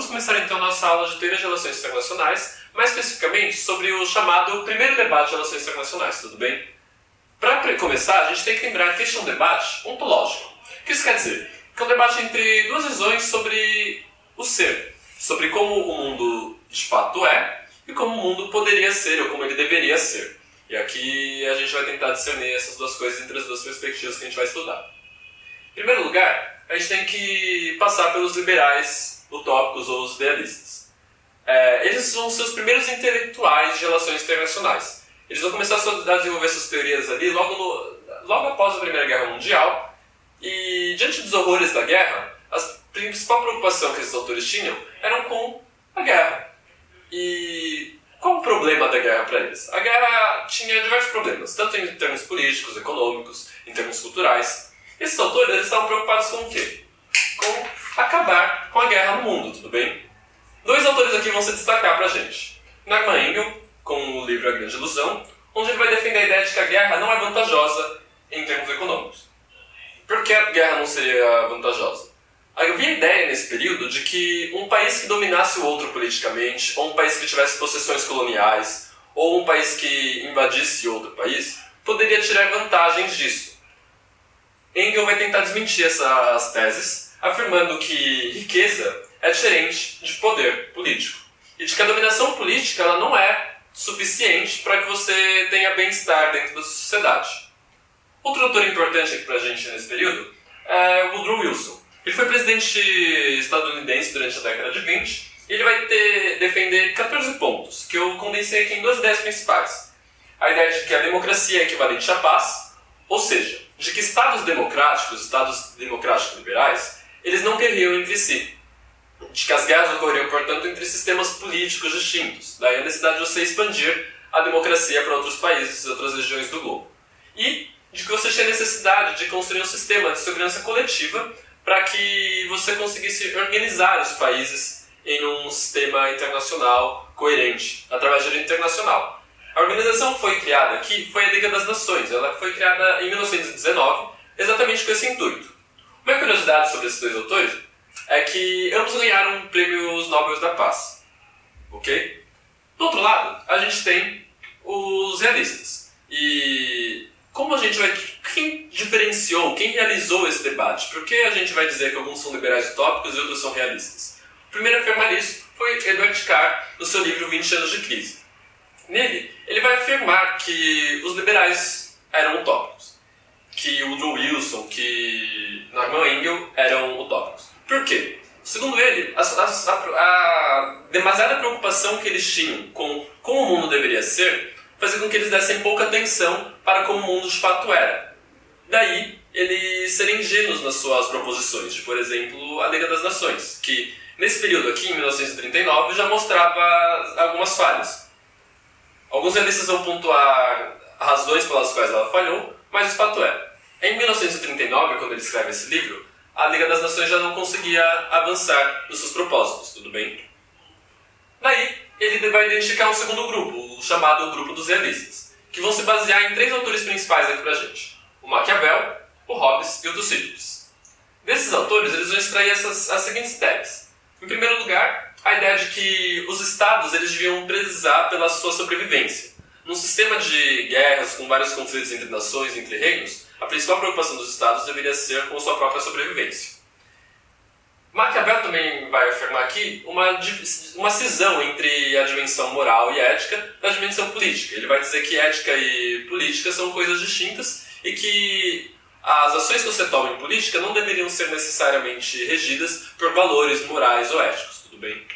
Vamos começar então nossa aula de Teoria de Relações Internacionais, mais especificamente sobre o chamado primeiro debate de relações internacionais, tudo bem? Para começar, a gente tem que lembrar que este é um debate ontológico. O que isso quer dizer? Que é um debate entre duas visões sobre o ser, sobre como o mundo de fato é e como o mundo poderia ser ou como ele deveria ser. E aqui a gente vai tentar discernir essas duas coisas entre as duas perspectivas que a gente vai estudar. Em primeiro lugar, a gente tem que passar pelos liberais utópicos ou os idealistas. Eles são os seus primeiros intelectuais de relações internacionais. Eles vão começar a desenvolver suas teorias ali logo após a Primeira Guerra Mundial, e diante dos horrores da guerra, a principal preocupação que esses autores tinham era com a guerra. E qual o problema da guerra para eles? A guerra tinha diversos problemas, tanto em termos políticos, econômicos, em termos culturais. Esses autores eles estavam preocupados com o quê? Com acabar com a guerra no mundo, tudo bem? Dois autores aqui vão se destacar para a gente. Norman Engel, com o livro A Grande Ilusão, onde ele vai defender a ideia de que a guerra não é vantajosa em termos econômicos. Por que a guerra não seria vantajosa? Havia a ideia nesse período de que um país que dominasse o outro politicamente, ou um país que tivesse possessões coloniais, ou um país que invadisse outro país, poderia tirar vantagens disso. Engel vai tentar desmentir essas teses, afirmando que riqueza é diferente de poder político, e de que a dominação política ela não é suficiente para que você tenha bem-estar dentro da sociedade. Outro autor importante aqui para a gente nesse período é o Woodrow Wilson. Ele foi presidente estadunidense durante a década de 20 e ele vai defender 14 pontos, que eu condensei aqui em duas ideias principais. A ideia de que a democracia é equivalente à paz, ou seja, de que estados democráticos liberais, eles não guerreiam entre si. De que as guerras ocorreriam, portanto, entre sistemas políticos distintos. Daí a necessidade de você expandir a democracia para outros países e outras regiões do globo. E de que você tinha necessidade de construir um sistema de segurança coletiva para que você conseguisse organizar os países em um sistema internacional coerente, através de direito internacional. A organização que foi criada aqui foi a Liga das Nações. Ela foi criada em 1919, exatamente com esse intuito. Uma curiosidade sobre esses dois autores é que ambos ganharam prêmios Nobel da Paz. Ok? Do outro lado, a gente tem os realistas. E como a gente vai... Quem diferenciou, quem realizou esse debate? Por que a gente vai dizer que alguns são liberais utópicos e outros são realistas? O primeiro a afirmar isso foi Edward Carr, no seu livro 20 anos de crise. Nele, ele vai afirmar que os liberais eram utópicos, que Woodrow Wilson, que Norman Engel eram utópicos. Por quê? Segundo ele, a demasiada preocupação que eles tinham com como o mundo deveria ser fazia com que eles dessem pouca atenção para como o mundo de fato era. Daí, eles serem ingênuos nas suas proposições, de, por exemplo, a Liga das Nações, que nesse período aqui, em 1939, já mostrava algumas falhas. Alguns realistas vão pontuar razões pelas quais ela falhou, mas o fato é, em 1939, quando ele escreve esse livro, a Liga das Nações já não conseguia avançar nos seus propósitos, tudo bem? Daí, ele vai identificar um segundo grupo, o chamado grupo dos realistas, que vão se basear em três autores principais aqui pra gente: o Maquiavel, o Hobbes e o Tucídides. Desses autores, eles vão extrair as seguintes ideias. Em primeiro lugar, a ideia de que os estados eles deviam prezar pela sua sobrevivência. Num sistema de guerras com vários conflitos entre nações e entre reinos, a principal preocupação dos estados deveria ser com a sua própria sobrevivência. Maquiavel também vai afirmar aqui uma cisão entre a dimensão moral e ética da dimensão política. Ele vai dizer que ética e política são coisas distintas e que as ações que você toma em política não deveriam ser necessariamente regidas por valores morais ou éticos, tudo bem?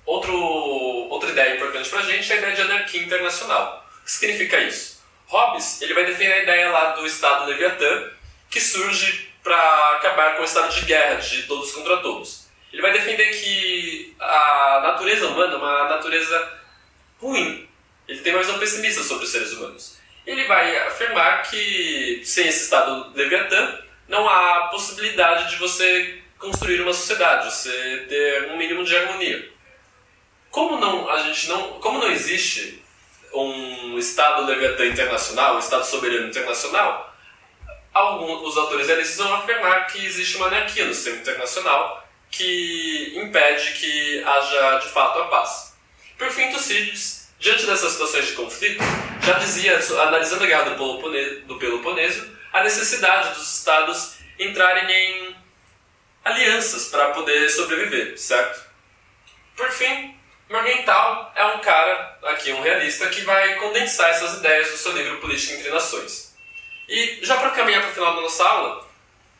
Outra ideia importante pra gente é a ideia de anarquia internacional. O que significa isso? Hobbes ele vai defender a ideia lá do Estado Leviatã, que surge para acabar com o estado de guerra de todos contra todos. Ele vai defender que a natureza humana é uma natureza ruim. Ele tem uma visão pessimista sobre os seres humanos. Ele vai afirmar que sem esse estado Leviatã não há possibilidade de você construir uma sociedade, você ter um mínimo de harmonia. Como não existe um Estado Leviatã internacional, um Estado soberano internacional, os autores realistas vão afirmar que existe uma anarquia no sistema internacional que impede que haja de fato a paz. Por fim, Tucídides, diante dessas situações de conflito, já dizia, analisando a guerra do Peloponeso, a necessidade dos estados entrarem em alianças para poder sobreviver, certo? Por fim, Morgenthau é um cara, aqui um realista, que vai condensar essas ideias do seu livro Política entre Nações. E já para caminhar para o final da nossa aula,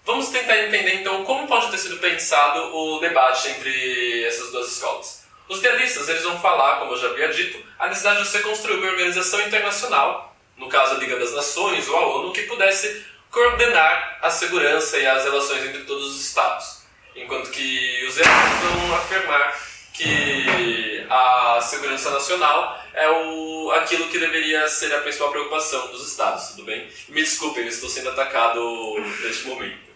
vamos tentar entender então como pode ter sido pensado o debate entre essas duas escolas. Os idealistas eles vão falar, como eu já havia dito, a necessidade de você construir uma organização internacional, no caso a Liga das Nações ou a ONU, que pudesse coordenar a segurança e as relações entre todos os Estados. Enquanto que os idealistas vão afirmar que a segurança nacional é aquilo que deveria ser a principal preocupação dos Estados, tudo bem? Me desculpem, eu estou sendo atacado neste momento.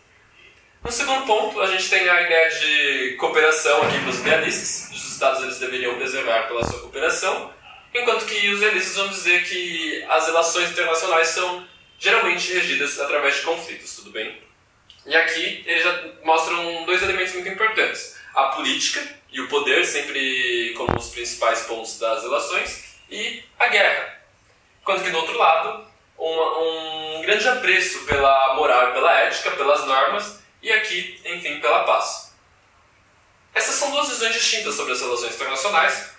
No segundo ponto, a gente tem a ideia de cooperação aqui para os idealistas. Os Estados eles deveriam preservar pela sua cooperação, enquanto que os idealistas vão dizer que as relações internacionais são geralmente regidas através de conflitos, tudo bem? E aqui eles já mostram dois elementos muito importantes. A política e o poder, sempre como os principais pontos das relações, e a guerra. Enquanto que do outro lado, um grande apreço pela moral e pela ética, pelas normas, e aqui, enfim, pela paz. Essas são duas visões distintas sobre as relações internacionais,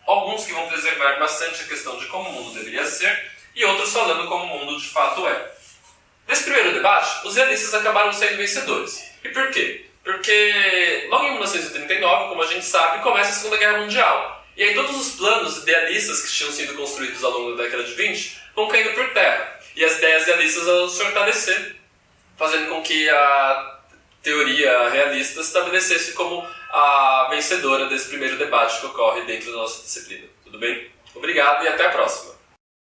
alguns que vão preservar bastante a questão de como o mundo deveria ser, e outros falando como o mundo de fato é. Nesse primeiro debate, os realistas acabaram sendo vencedores. E por quê? Porque logo em 1939, como a gente sabe, começa a Segunda Guerra Mundial. E aí todos os planos idealistas que tinham sido construídos ao longo da década de 20 vão caindo por terra. E as ideias idealistas vão se fortalecer, fazendo com que a teoria realista estabelecesse como a vencedora desse primeiro debate que ocorre dentro da nossa disciplina. Tudo bem? Obrigado e até a próxima!